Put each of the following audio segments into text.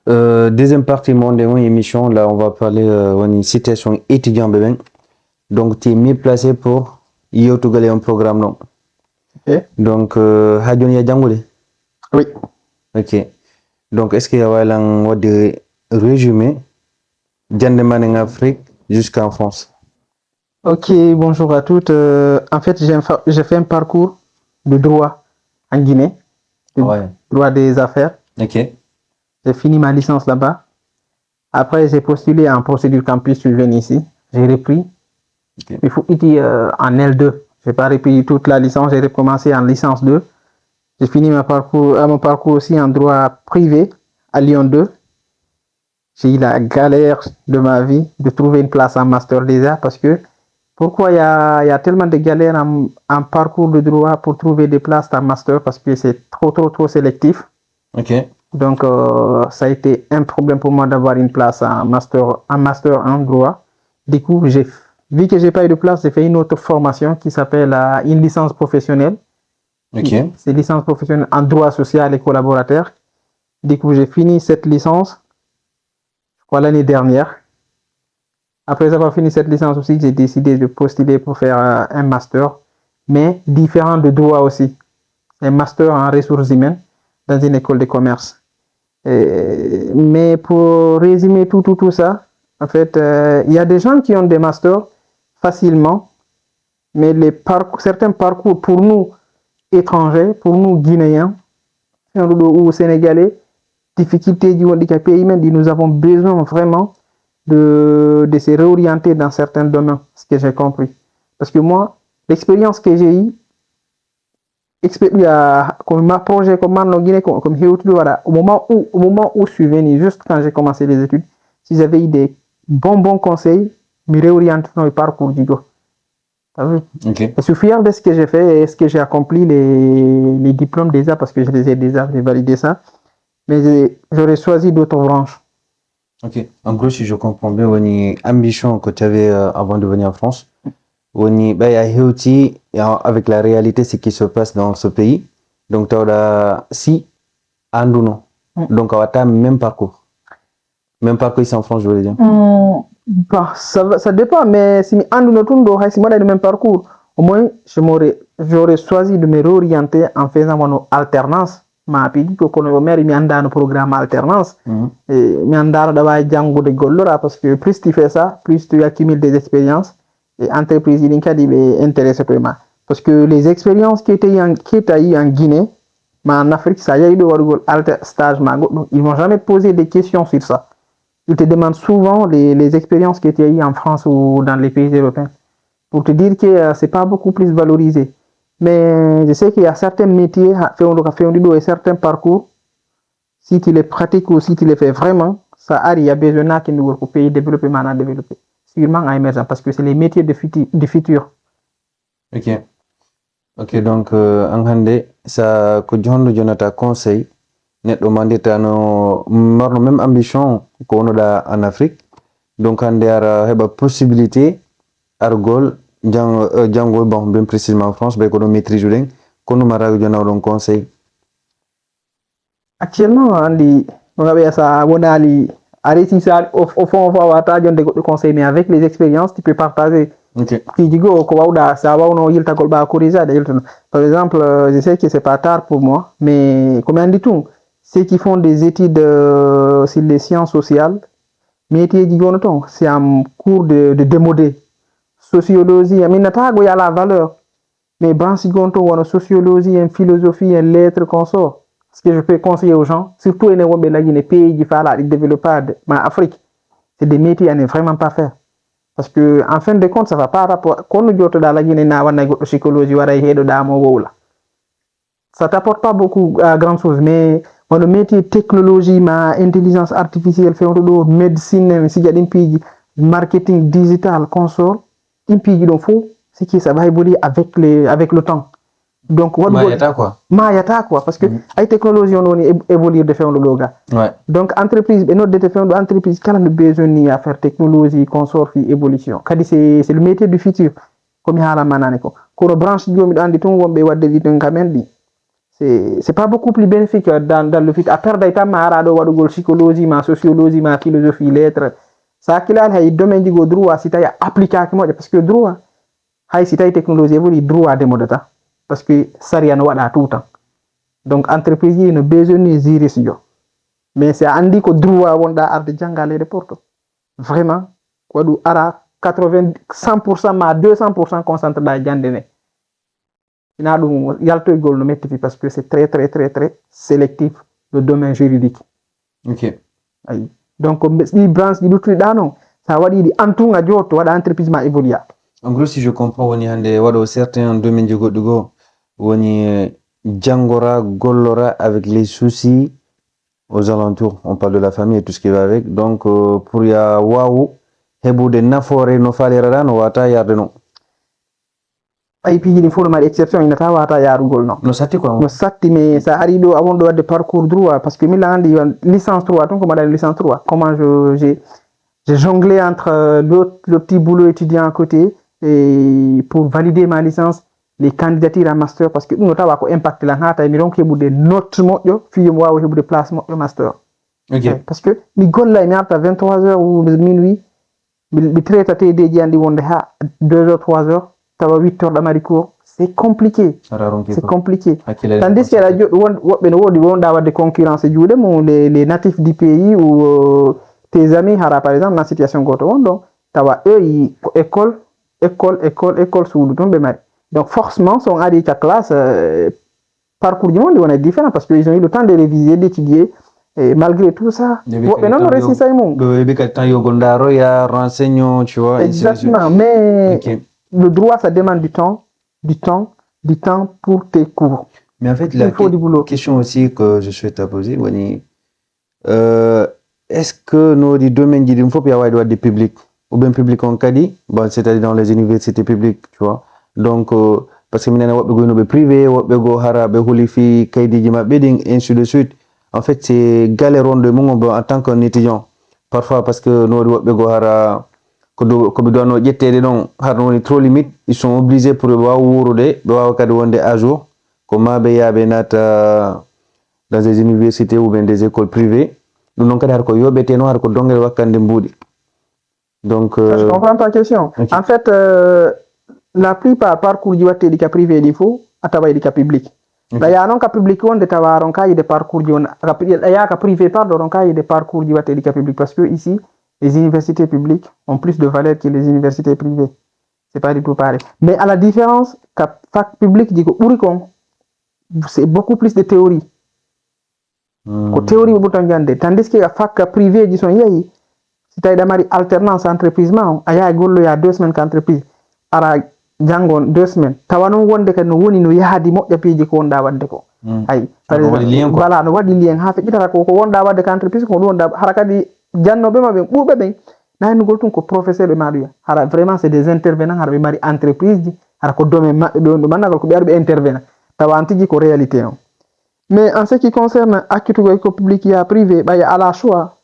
Deuxième partie mon émission, là on va parler d'une situation étudiant bébé. Donc tu es mieux placé pour y gagner un programme non. Ok. Donc Hadjon ya jangule. Oui. Ok. Donc est-ce qu'il y a un résumé d'Andeman en Afrique jusqu'en France? Ok, bonjour à toutes. En fait, j'ai fait un parcours de droit en Guinée, droit des affaires. Ok. J'ai fini ma licence là-bas. Après, j'ai postulé en procédure campus, je suis venu ici. J'ai repris. Okay. Il faut ici en L2. Je n'ai pas repris toute la licence, j'ai recommencé en licence 2. J'ai fini mon parcours aussi en droit privé à Lyon 2. J'ai eu la galère de ma vie de trouver une place en master déjà parce que pourquoi il y a tellement de galères en parcours de droit pour trouver des places en master parce que c'est trop sélectif. Ok. Donc, ça a été un problème pour moi d'avoir une place en master en droit. Du coup, vu que j'ai pas eu de place, j'ai fait une autre formation qui s'appelle une licence professionnelle. Ok. C'est licence professionnelle en droit social et collaborateur. Du coup, j'ai fini cette licence, je crois, l'année dernière. Après avoir fini cette licence aussi, j'ai décidé de postuler pour faire un master, mais différent de droit aussi. Un master en ressources humaines dans une école de commerce. Mais pour résumer tout ça, en fait, il y a des gens qui ont des masters facilement, mais certains parcours pour nous étrangers, pour nous Guinéens ou Sénégalais, difficultés du handicapé humain, nous avons besoin vraiment de se réorienter dans certains domaines, ce que j'ai compris. Parce que moi, l'expérience que j'ai eue, comme ma projet, comme Guinée, comme voilà, au moment où je suis venu, juste quand j'ai commencé les études, si j'avais eu des bons conseils, me réorienter dans le parcours du go. Okay. Je suis fier de ce que j'ai fait et ce que j'ai accompli, les diplômes déjà, parce que je les ai déjà, j'ai validé ça. Mais j'aurais choisi d'autres branches. Ok. En gros, si je comprends bien, une ambition que tu avais avant de venir en France, avec la réalité, ce qui se passe dans ce pays. Donc, tu as si, Andouno. Donc, tu as même parcours. Même parcours ici en France, je veux dire. Bah, ça dépend, mais si Andouno Tundo, si moi, le même parcours, au moins, j'aurais choisi de me réorienter en faisant mon alternance. Ma pidi ko kono mère mi anda no programme alternance et mi anda da jango de gollora parce que plus tu fais ça plus tu accumules des expériences et entreprise il kadi be intéressé toi parce que les expériences qui étaient en Guinée mais en Afrique ça y a eu de stage ils vont jamais poser des questions sur ça. Ils te demandent souvent les expériences qui étaient en France ou dans les pays européens pour te dire que c'est pas beaucoup plus valorisé. Mais je sais qu'il y a certains métiers, et certains parcours, si tu les pratiques ou si tu les fais vraiment, ça arrive, il y a besoin que nous pour pays développer, maintenant développer. Sûrement à émergent parce que c'est les métiers du futur. Ok. Ok, donc, en hande, ça, que John Jonathan conseil, net mandita no marno même ambition qu'on a en Afrique. Donc, on a une possibilité, argol, django, bon, bien précisément en France, ben, qu'on maîtrise, qu'on nous mara un conseil. Actuellement, on a ça, on a arrêté ça, au fond, on va avoir des conseils, mais avec les expériences, tu peux partager. Okay. Par exemple, je sais que c'est pas tard pour moi, mais comme on dit tout, ceux qui font des études sur les sciences sociales, c'est un cours de démodé. Sociologie, il y a la valeur. Mais branche en sociologie, en philosophie, en lettres, consort. Ce que je peux conseiller aux gens, surtout les pays qui font développés en Afrique, c'est des métiers à ne vraiment pas faire. Parce que, en fin de compte, ça ne va pas rapport. Quand nous sommes dans la Guinée, psychologie, ça ne t'apporte pas beaucoup à grand chose. Mais le métier technologie, intelligence artificielle, médecine, marketing digital, consort, il faut, c'est que ça va évoluer avec le temps. Donc, quoi parce que les technologies ont évolué de faire le logo. Donc entreprise et notre entreprise quand on a besoin à faire technologie consort évolution c'est le métier du futur comme hala manane ko branche jomi andi ton wombe wadde vidéo kamen di c'est pas beaucoup plus bénéfique dans le futur. À perdre des temps, ma psychologie, ma sociologie, ma philosophie, lettres. Ça qu'il a le domaine du droit, si tu as appliqué parce que droit, si tu as technologie, il droit de mode parce que ça rien à tout le temps. Donc entreprise il a besoin de gérer ça. Mais c'est andi ko droit wonda arde jangale de porto. Vraiment quoi du ara 80 100% ma 200% concentré dans jandene. Ina dum yalto gol no metti parce que c'est très très très très sélectif le domaine juridique. OK. Ayi. Donc les branches di lutri dano ça wadi di antunga joto wada entreprise ma évoluer. En gros si je comprends woni hande wado certains domaines du goddugo woni jangora gollora avec les soucis aux alentours, on parle de la famille et tout ce qui va avec. Donc pour ya wawu hebude nafoore no falirada no wata yarde no. Ay piji ni fo ma exception ina ta wata yarugol no. No satti quoi. No satti mais ça ari do avant de de parcours droit parce que mi landi licence 3 donc comment licence 3 comment j'ai jonglé entre le petit boulot étudiant à côté et pour valider ma licence les candidatures à master parce que nous tawa ko impact la ngata mi ronke bude note mojo fi mo wawo hebude place mo master. OK. Parce que mi golla mi arta 23h ou minuit mi traita te de jandi wonde ha 2h 3h tawa 8h d'amari cours c'est compliqué. C'est compliqué. Tandis que la wobbe no wodi wonda wadde concurrence juude mo les natifs du pays ou tes amis hara par exemple dans situation goto wondo tawa école sous tombe mari. Donc forcément son adi ta classe parcours du monde on est différent parce qu'ils ont eu le temps de réviser d'étudier et malgré tout ça wobbe non réussi ça mon temps yo gondaro ya renseignant tu vois. Exactement mais okay. Le droit ça demande du temps pour tes cours. Mais en fait la question aussi que je souhaite te poser Wani est-ce que nos domaines il faut y avoir des publics ou bien public en Kadi bon c'est-à-dire dans les universités publiques tu vois. Donc parce que minana wobbe go no privé wobbe go hara be holifi kaydiji mabbe ding ainsi de suite. En fait c'est galéron de mon en tant qu'un étudiant parfois parce que no wobbe go hara ko do no jettede non har woni trop limite ils sont obligés pour wa wurude be wa kadi wonde à jour ko mabe yabe nata dans des universités ou bien des écoles privées dum non kadi har ko yobete no har ko dongel wakande mbudi. Donc je comprends ta question. Okay. En fait la plupart parcours du watte dika privé di fo atawa dika public. Da ya non ka public wonde tawaron kay de parcours di on ya ka privé pardon kay de parcours du watte dika public parce que ici les universités publiques ont plus de valeur que les universités privées. C'est pas du tout pareil. Mais à la différence ka fac public diko urikon c'est beaucoup plus de théorie. Ko théorie buton jande tandis que fac privé di son yayi si tay damari alternance entreprise ma aya gollo ya 2 semaines qu'entreprise ara jangon 2 semaines tawano wonde kan no woni no yahadi mojja piji ko wonda wadde ko ay par exemple voilà no wadi lien ha fe itara ko wonda wadde qu'entreprise ko wonda harakadi jannobe mabbe bube ben nan goltun ko professeur be maduya hara vraiment c'est des intervenants harbe mari entreprise hara ko domaine mabbe do managal ko be arbe intervenant tawantiji ko réalité on. Mais en ce qui concerne accueil public et privé bah à la choix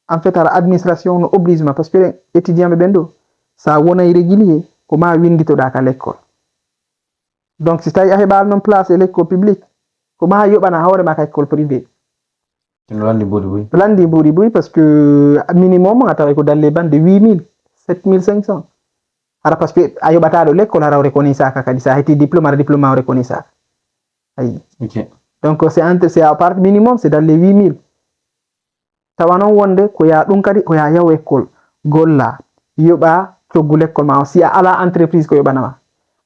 en fait à l'administration no oblige parce que étudiant be bendo ça wona irrégulier comment windito da ka l'école. Donc si tay aheba non place l'école publique comment yobana hawre ma ka école privée. Landi boudi oui parce que minimum atawa ko dans les bandes de 8000 7500 ara parce que ayobata do l'école ara reconnaît ça ka ça a été diplôme reconnaît ça. OK. Donc c'est à part minimum c'est dans les 8000 tawano wonde ko ya dum kadi ko ya yaw école golla yoba ciogu l'école ma aussi à la entreprise ko yobanama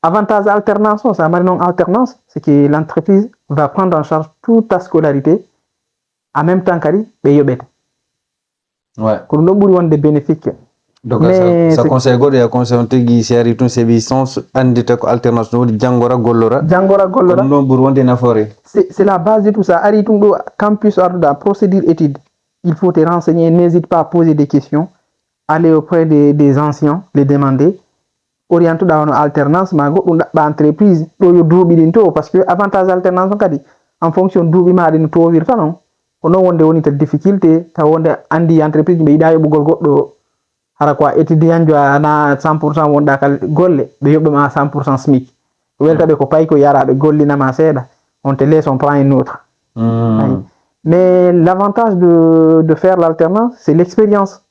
avantage alternance ça mari non alternance c'est que l'entreprise va prendre en charge toute ta scolarité en même temps kadi be yobete ouais ko dum buri wonde bénéfique. Donc ça conseille godo ya conseil tegi seri tun sens andita ko alternance no jangora gollora non buri wonde nafoore c'est la base de tout ça ari tum do campus arda procédure étude. Il faut te renseigner, n'hésite pas à poser des questions, aller auprès des anciens, les demander, orienter dans une alternance, mais entreprise, parce que avantage alternance, en fonction d'où il m'a dit, on a une difficulté, on a une entreprise, mais il y a un étudiant qui a 100% wonda kal golle be yobbe ma 100% SMIC welta be ko pay ko yara be golli na ma seda on te laisse, on prend une autre. Hmm. Mais l'avantage de faire l'alternance, c'est l'expérience.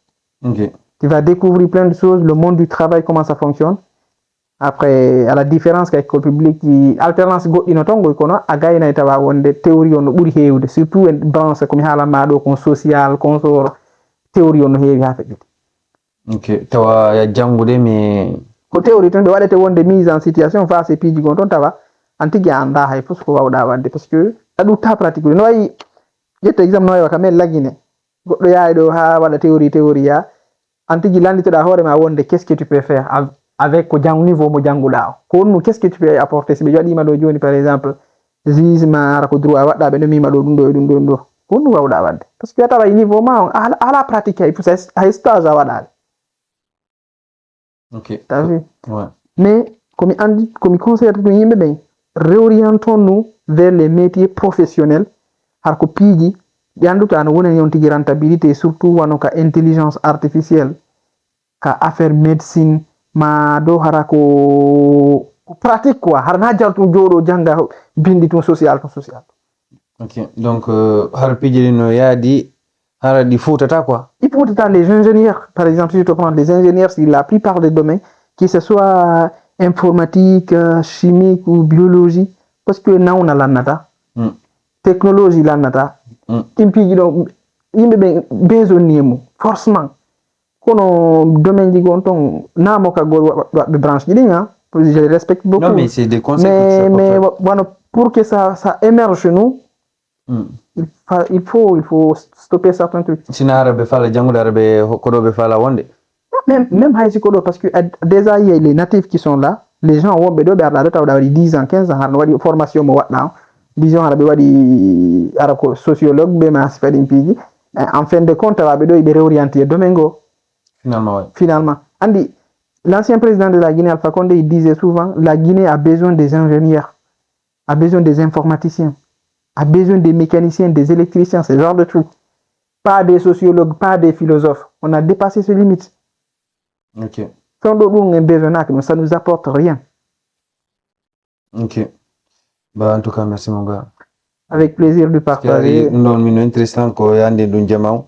Ok. Tu vas découvrir plein de choses, le monde du travail, comment ça fonctionne. Après, à la différence qu'avec l'école publique, alternance goɗɗino ton goy kono a gayna tawa wonde théorie on no ɓuri heewde surtout en branche komi haalama ɗo kon social kon sor théorie on no heewi ha feƴƴude. Ok, tawa ya jangude mais Ko théorie tan ɓe waɗete wonde mise en situation face e piiji gon toon tawa an tigi a anda hay fof ko wawɗa wadde par ce que a ɗutta pratique ude no wayi ƴetta exemple no wayi waka men laggine goɗɗo yahay ɗo ha waɗa théorie ya an tigi landitoɗa hoore ma wonde qu'est ce que tu peux faire avec ko niveau mo jannguɗa o ko wonno qu'est ce que tu peux apporter si ɓe waɗima ɗo joni par exemple jugement ara ko droit waɗɗa ɓe nomima ɗo ɗum ɗo e ɗum ɗo ɗum ɗo ko wonno wawɗa wadde par ce que a tawa niveau ma on ala pratique hay stage a waɗade. ok. T'as vu? Ouais. Mais comme mi conseillata ɗum yimɓe ɓen réorientons nous vers les métiers professionnels har ko piiji ɗi annduta no woni on tigi rentabilité surtout wano ka intelligence artificielle ka affaire médecine ma do hara ko pratique quoi har na jaltu joɗo janga bindi tun social. Ok, donc har pijiri no yaadi hara ɗi futata quoi. Il faut être les ingénieurs, par exemple, si je te prends les ingénieurs, c'est la plupart des domaines, que ce soit informatique, chimique ou biologie, parce que là on a l'annata, technologie l'annata, il me besoin forcément. Kono domaine di gonton na mo ka go branche di nga, je les respecte beaucoup. Non mais c'est des conseils mais bueno, pour que ça émerge chez nous, il faut stopper certains trucs. Sina arabe fala jangude arabe kodobe fala wonde. Même high school parce que déjà il y a les natifs qui sont là, les gens ont bedo ber la data d'avoir 10 ans 15 ans har wadi formation mo wadna disons arabe wadi arako sociologue be ma sifadi piji en fin de compte arabe do be réorienter domaine go. Finalement. Andy, l'ancien président de la Guinée, Alpha Condé, il disait souvent, la Guinée a besoin des ingénieurs, a besoin des informaticiens, a besoin des mécaniciens, des électriciens, ce genre de trucs. Pas des sociologues, pas des philosophes. On a dépassé ces limites. Ok. Quand on a besoin, ça ne nous apporte rien. Ok. Bah, en tout cas, merci mon gars. Avec plaisir de partager. Non, mais intéressant ko yande dun jamaw.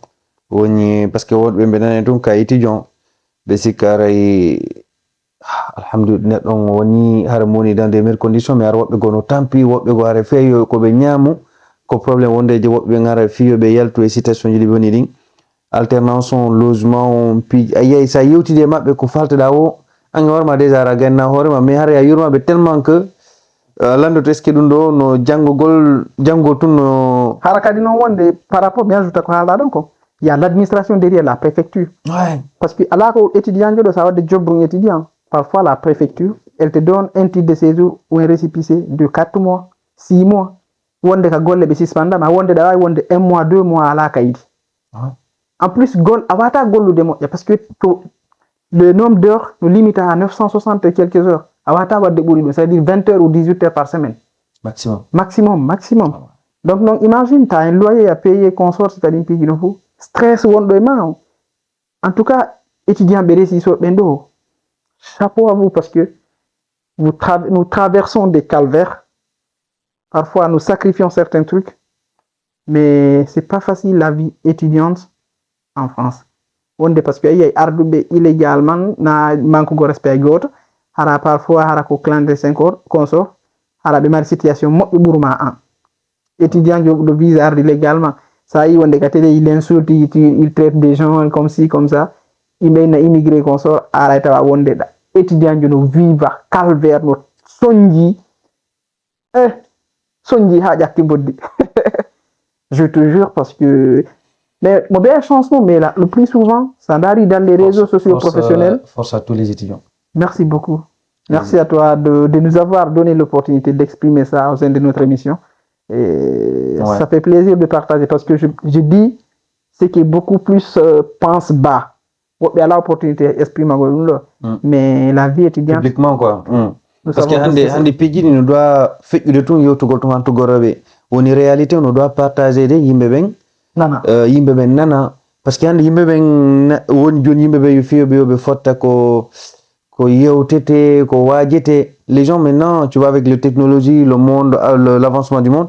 Woni parce que wonɓe ɓe nani ɗum ka étudiant ɓe sikkaray alhamdulillah ɗon woni hara moni dans des meilleures conditions mais ara woɓɓe gono tampi woɓɓe go ara feeyo koɓe ñaamu ko probléme wondeje woɓɓe gara fiyo ɓe yaltu e citation ji ɗi woni ɗin alternance on logement on piiji a yiyay sa yewtide maɓɓe ko falteɗa o ange warma déjà ara ganna hoorema mais hara ya yurmaɓe tellement que landoto est ce que ɗum ɗo no janggo tun no hara kadi noon wonde par rapport mi ajouta ko haalɗa ɗon ko il y a l'administration derrière la préfecture. Ouais. Parce que là, quand étudiant, ça va de job pour étudiant. Parfois, la préfecture, elle te donne un titre de séjour ou un récépissé de 4 mois, 6 mois. Wonde ka golle be suspenda, ma wonde da wonde 1 mois, 2 mois à la kaidi. En plus, gol, avata gollu de mois, parce que le nombre d'heures nous limite à 960 et quelques heures. Avata va de boulot, c'est-à-dire 20 heures ou 18 heures par semaine. Maximum. Donc, imagine, tu as un loyer à payer, consort, c'est-à-dire pays de vous. Stress ou en tout cas, étudiants Bérési sur Bendo, chapeau à vous parce que nous traversons des calvaires. Parfois, nous sacrifions certains trucs, mais c'est pas facile la vie étudiante en France. On dit parce qu'il y a ardoubé illégalement, na manque de respect d'autres, hara parfois hara ko clandestin consort, hara be mal situation mo burma an. Étudiants de visa illégalement. Ça y est, on il insulte, il traite des gens comme ci, comme ça. Il met un immigré comme ça, arrête à wonder. Étudiant de nous vivre, calvaire, notre sonji. Sonji, je te jure, parce que. Mais, mon belle chanson, mais là, le plus souvent, ça arrive dans les réseaux sociaux professionnels. Force à tous les étudiants. Merci beaucoup. Merci à toi de nous avoir donné l'opportunité d'exprimer ça au sein de notre émission. Et ça fait plaisir de partager parce que je dis ce qui beaucoup plus pensent bas. Il y a l'opportunité d'exprimer, mais la vie étudiante. Publiquement, quoi. Parce que Handi Pidgin nous doit faire de tout, on est réalité, on doit partager des yimbeben. Yimbeben nana. Parce que Handi yimbeben, on dit yimbeben, you feel be fotta ko ko yewtete, ko wajete. Les gens maintenant, tu vois, avec les technologies, le monde, l'avancement du monde,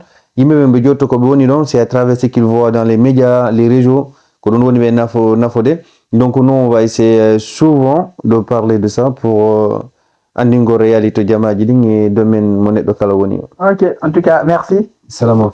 c'est à travers ce qu'ils voient dans les médias, les réseaux, que l'on voit nafode. Donc nous, on va essayer souvent de parler de ça pour andingo réalité jamaji et domaine monnaie de kalawoni. Ok, en tout cas, merci. Salam.